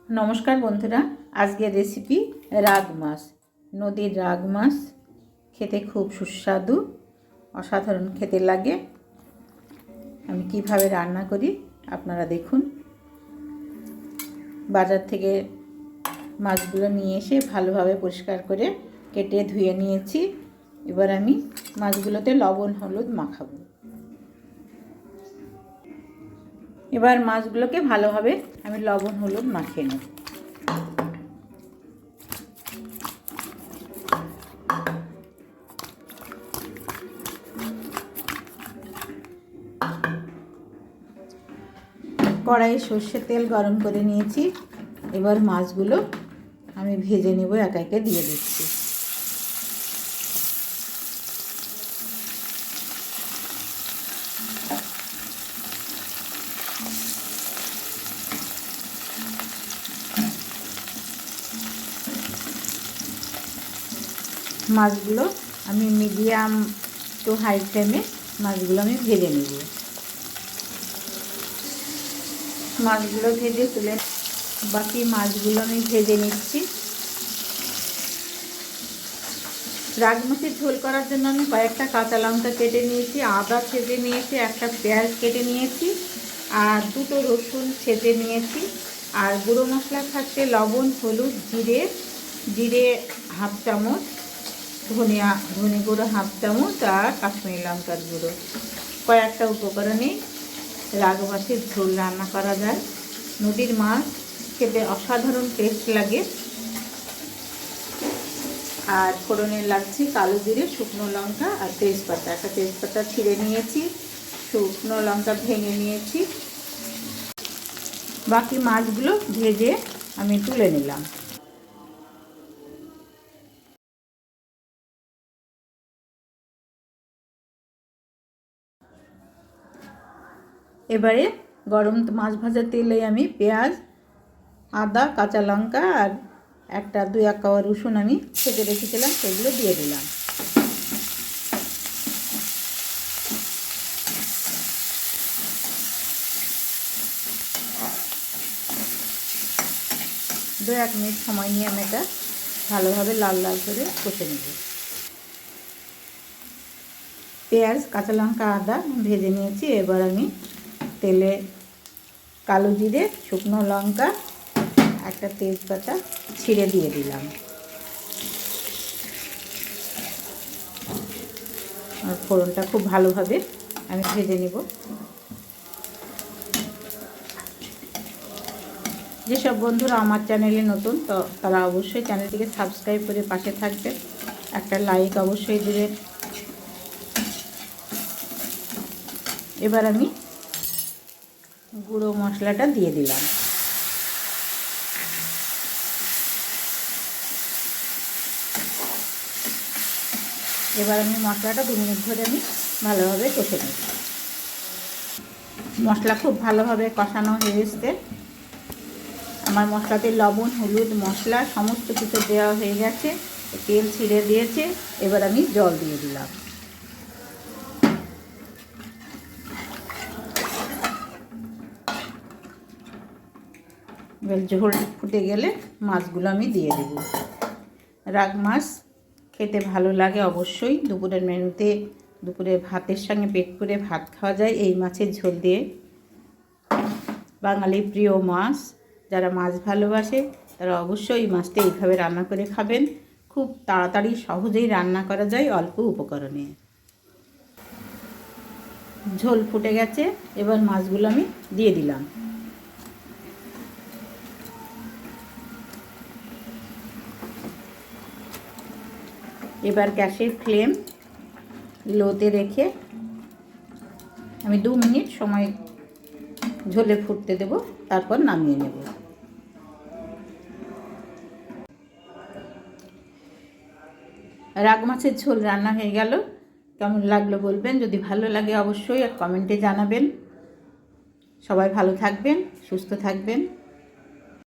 নমস্কার বন্ধুরা, আজকের রেসিপি রাগ মাছ। নদীর রাগ মাছ খেতে খুব সুস্বাদু, অসাধারণ খেতে লাগে। আমি কিভাবে রান্না করি আপনারা দেখুন। বাজার থেকে মাছগুলো নিয়ে এসে ভালোভাবে পরিষ্কার করে কেটে ধুয়ে নিয়েছি। এবার আমি মাছগুলোতে লবণ হলুদ মাখাবো। এবার মাছগুলোকে ভালোভাবে আমি লবণ হলুদ মাখিয়ে নেব। কড়াইয়ে সর্ষের তেল গরম করে নিয়েছি। এবার মাছগুলো আমি ভেজে নেব, একা একে দিয়ে দিচ্ছি। মাছগুলো আমি মিডিয়াম টু হাই ফ্লেমে মাছগুলো আমি ভেজে নেব। মাছগুলো ভেজে তুলে বাকি মাছগুলো আমি ভেজে নিচ্ছি। রাগ মাছের ঝোল করার জন্য আমি কয়েকটা কাঁচা লঙ্কা কেটে নিয়েছি, আদা ছেঁচে নিয়েছি, একটা পেঁয়াজ কেটে নিয়েছি, আর দুটো রসুন ছেঁচে নিয়েছি। আর গুঁড়ো মশলা থাকতে লবণ হলুদ জিরে হাফ চামচ, ধনে গুঁড়ো হাফ চামচ, আর কাশ্মীরি লঙ্কার গুঁড়ো। কয়েকটা উপকরণে রাগ মাছের ঝোল রান্না করা যায়। নদীর মাছ খেতে অসাধারণ টেস্ট লাগে। আর ফোড়নে লাগছে কালো জিরে, শুকনো লঙ্কা আর তেজপাতা। একটা তেজপাতা ছিঁড়ে নিয়েছি, শুকনো লঙ্কা ভেঙে নিয়েছি। বাকি মাছগুলো ভেজে আমি তুলে নিলাম। এবারে গরম মাছ ভাজার তেলে আমি পেঁয়াজ, আদা, কাঁচা লঙ্কা আর দুই এক কোয়া রসুন আমি ছেঁচে রেখেছিলাম, সেগুলো দিয়ে দিলাম। দু এক মিনিট সময় নিয়ে আমি এটা ভালোভাবে লাল লাল করে কষে নেব। পেঁয়াজ, কাঁচা লঙ্কা, আদা ভেজে নিয়েছি। এবার আমি তেলে কালো জিরে, শুকনো লঙ্কা, একটা তেজপাতা ছিঁড়ে দিয়ে দিলাম। আর ফোড়নটা খুব ভালোভাবে আমি ভেজে নেব। যেসব বন্ধুরা আমার চ্যানেলে নতুন, তো তারা অবশ্যই চ্যানেলটিকে সাবস্ক্রাইব করে পাশে থাকবেন, একটা লাইক অবশ্যই দেবেন। এবার আমি গুঁড়ো মশলাটা দিয়ে দিলাম। এবার আমি মশলাটা 2 মিনিট ধরে আমি ভালোভাবে কষে নেব। মশলা খুব ভালোভাবে কষানো হয়ে গেছে। আমার মশলাতে লবণ হলুদ মশলা সমস্ত কিছু দেওয়া হয়ে গেছে, তেল ছিঁড়ে দিয়েছে। এবার আমি জল দিয়ে দিলাম। এবার ঝোল ফুটে গেলে মাছগুলো আমি দিয়ে দেব। রাগ মাছ খেতে ভালো লাগে অবশ্যই। দুপুরের মেনুতে দুপুরে ভাতের সঙ্গে পেট পুরে ভাত খাওয়া যায় এই মাছের ঝোল দিয়ে। বাঙালির প্রিয় মাছ, যারা মাছ ভালোবাসে তারা অবশ্যই এই মাছটা এইভাবে রান্না করে খাবেন। খুব তাড়াতাড়ি সহজেই রান্না করা যায় অল্প উপকরণে। ঝোল ফুটে গেছে, এবার মাছগুলো আমি দিয়ে দিলাম। এবার গ্যাসের ফ্লেম লোতে রেখে আমি 2 মিনিট সময় ঝোলে ফুটতে দেব, তারপর নামিয়ে নেব। রাগ মাছের ঝোল রান্না হয়ে গেল। কেমন লাগলো বলবেন, যদি ভালো লাগে অবশ্যই কমেন্টে জানাবেন। সবাই ভালো থাকবেন, সুস্থ থাকবেন।